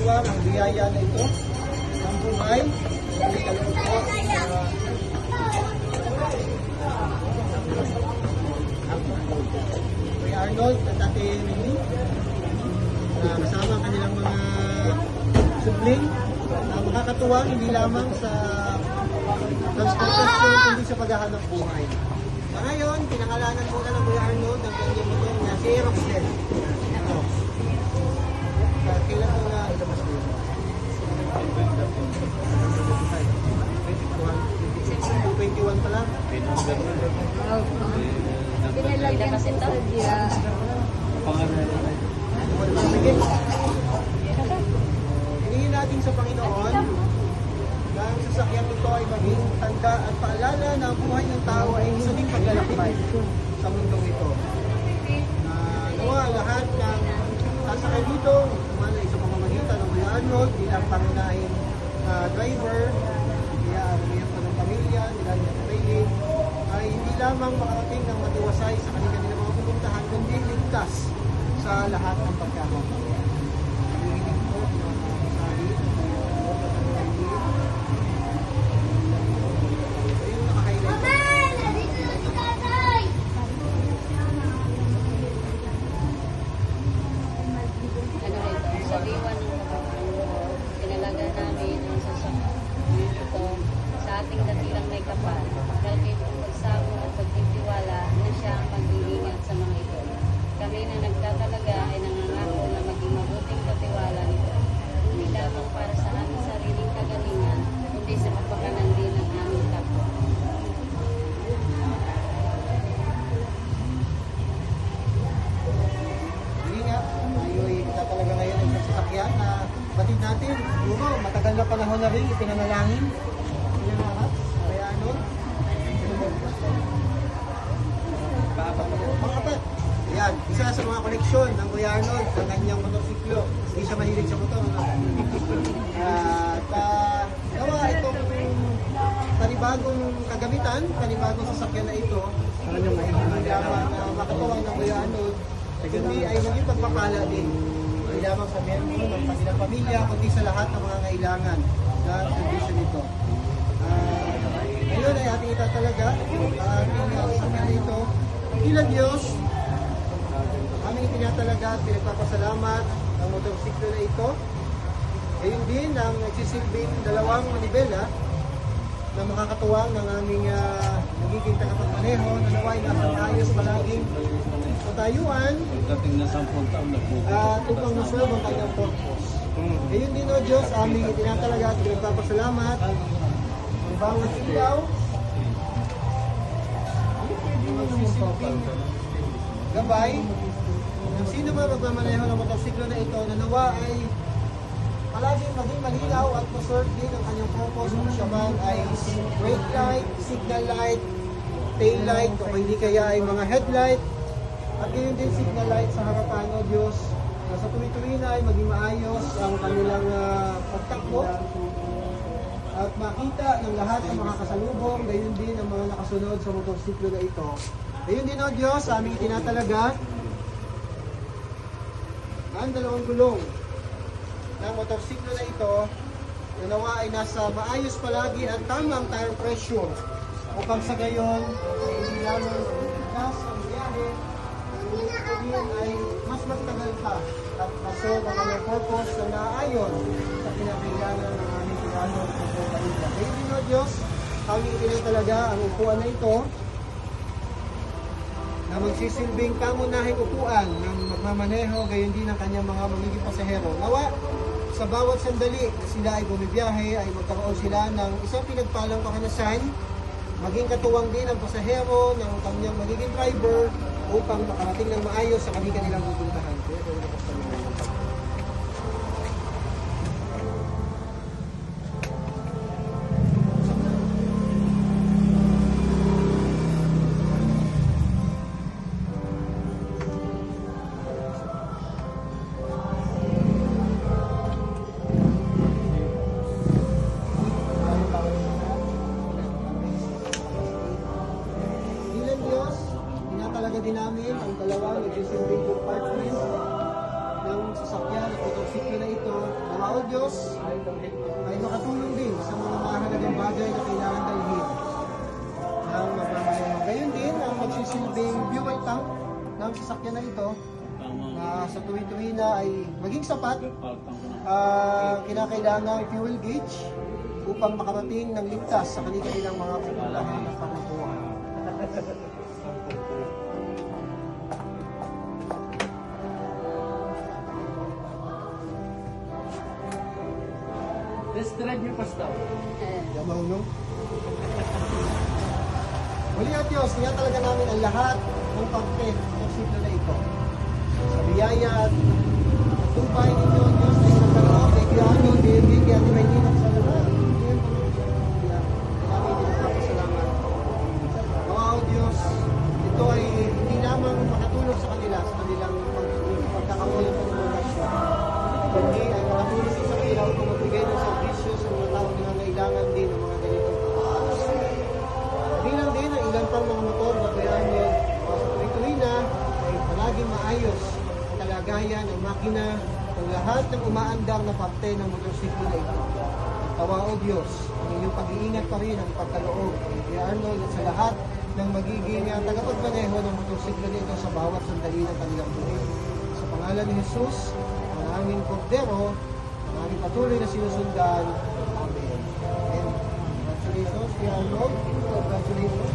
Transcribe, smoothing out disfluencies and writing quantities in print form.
makakatuwa ang biyaya na ito ng buhay. Hindi kalungkot po. Kuya Arnold at Ate Mimi, kasama ang kanilang mga subling, makakatuwa hindi lamang sa transportasyon kundi sa paghahanap buhay. Sa ngayon, pinangalanan muna ng Kuya Arnold ang kanyang motor na si Roxel. Kailan mo na ilabas mo yun? 21 pa lang? Pinalagyan kasi ito. Sige. Hiningin natin sa Panginoon na ang sasakyan nito ay maging tanda at paalala na ang buhay ng tao ay isa ding paglalakbay sa mundong ito. Nawa lahat ng sasakay dito, umalay sa pamamagitan ng Kuya Arnold bilang pangunahing driver, kaya miyembro ng pamilya, nila niya training, ay hindi lamang makarating ng matiwasay sa kanilang mga pupuntahan, kundi ligtas sa lahat ng pagkakamali. Hinihiling po ng mga masahi, ayun naka-highlight. Sa diwan ng pinalaga namin ang sasakyan ito sa ating dakilang may kapal. Dahil itong pagsamo at pagtitiwala na siya ang mag-iingat sa mga ito. Kami na nagtatalaga ay nangangako na maging mabuting katiwala nito. Hindi lamang para sa aming sariling kagalingan, kundi sa kapakanan din ng aming kapwa. Hindi nga, tayo'y talaga ngayon ang sasakyan na batid natin. Siguro, matagal na panahon na rin ipinanalangin. Hindi nga lahat, kaya ano? Mga kapat, yan, isa sa mga koleksyon ng Kuya Arnold sa kanyang motorsiklo. Hindi siya mahilig sa motor. Ano? At gawa itong panibagong kagamitan, panibagong sasakyan na ito, hindi lamang makatuwang ng Kuya Arnold, kundi ay naging pagpapala din. Hindi lamang sa miyembro ng kanilang pamilya, kundi sa lahat ng mga kailangan sa condition nito. Ngayon ay ating itatalaga ang sasakyan na ito. Ilang Diyos, aming itinatalaga at pinagpapasalamat ang motorsiklo na ito. Gayun din ang nagsisilbing dalawang manibela na makakatuwang ng aming nagiging tagapagmaneho na naway nasa ayos palaging patayuan at upang masolve ang kanyang purpose. Gayun din o Diyos, aming itinatalaga at pinagpapasalamat ang bawat ilaw nagsisilbing gabay ng sino ba magmamaneho ng motorsiklo na ito na nawa ay palaging maging malinaw at maserve din ang kanyang purpose kung siya man ay brake light, signal light, tail light o hindi kaya ay mga headlight at gayon din signal light sa harapan o Diyos na sa tuwi-tuwi na ay maging maayos ang kanilang pagtakbo at makita ng lahat ng mga kasalubong, gayon din ang mga nakasunod sa motorsiklo na ito. Gayon din o Diyos, aming itinatalaga ang dalawang gulong ng motorsiklo na ito na nawa ay nasa maayos palagi at tamang tire pressure upang sa gayon ay hindi lamang gas ang biyahe ay mas magtagal pa at masolve ang kanyang purpose na naayon sa pinakailangan ng aming pinanong sa pamilya. Kaya din o Diyos, kami itinatalaga ang upuan na ito na magsisilbing kamunahing upuan ng magmamaneho, gayon din ang kanyang mga magiging pasahero. Nawa, sa bawat sandali na sila ay bumibiyahe, ay magkaroon sila ng isang pinagpalang kakanasan, maging katuwang din ang pasahero ng kanyang magiging driver upang makarating ng maayos sa kanilang pupuntahan. Din namin ang dalawang nagsisilbing compartment Diyos ay makatulong din sa mga mahalagang bagay na kailangan dalhin ng magmamaneho. Gayon din ang magsisilbing fuel tank ng sasakyan na ito na sa tuwi-tuwi na ay maging sapat kinakailangang fuel gauge upang makarating ng ligtas sa kanilang mga pupuntahan at panakuha. Let's drive your pastor. Yamaw, no? Muli at Diyos, kaya talaga namin ang lahat ng pagpe ng siklo na ito. Sa biyaya at tumpay ninyo, Diyos, ay magkaroon, ay kiyano, bibig, kaya di may ninang sa lahat. Kami pinagpapasalamat. Wow, Diyos, ito ay hindi lamang makatulong sa kanila, sa kanilang pagkakawalan ng pagkakasyon. Kundi ay makatulong sa kanila upang magbigay ng servisyo sa mga tao na nangailangan din ng mga ganitong pagkakasyon. Bilang din ang ilan pang mga motor na kayaan nyo sa tuloy-tuloy na ay palaging maayos ang kalagayan ng makina ng lahat ng umaandar na parte ng motorsiklo na ito. Tawa o Diyos, ang inyong pag-iingat pa rin ang pagkaloob ng Kuya Arnold at sa lahat ng magiging tagapagmaneho ng motorsiklo nito sa bawat sandali ng kanilang buhay. Sa pangalan ni Jesus, ang aming kordero, ang aming patuloy na sinusundan. Amen. Congratulations, Kuya Arnold. Congratulations.